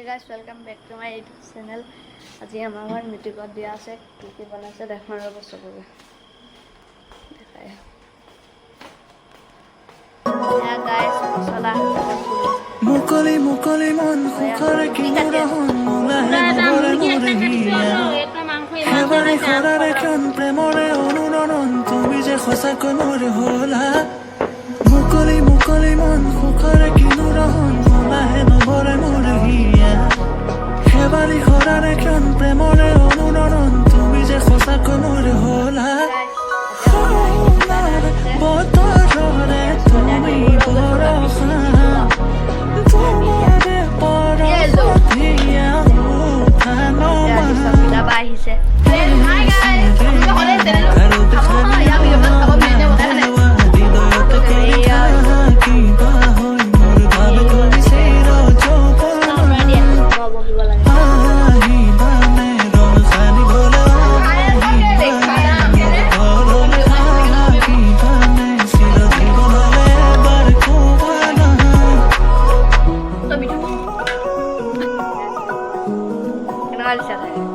Hey guys, welcome back to my YouTube channel. আজি আমাৰ ঘৰত মিটিকত দিয়া আছে কি কি বনাইছে দেখুৱাম ৰ'ব চবকে দেখাই এয়া গাইস মছলা মুকলি মুকলি মন সুখৰে কিনুৰহন মোলাহে নভৰে মোৰে হিয়া হেবাৰে খৰাৰে ক্ষণ প্ৰেমৰে অনুৰণন তুমি যে সঁচাকৈ মোৰ হ'লা মুকলি মুকলি মন সুখৰে কিনুৰহন মোলাহে নভৰে মোৰে হিয়া হেবাৰে খৰাৰে ক্ষণ প্ৰেমৰে অনুৰণন তুমি যে সঁচাকৈ মোৰ হ'লা বতৰৰে তুমি বৰষা আহিছে কেনেকুৱা দিছে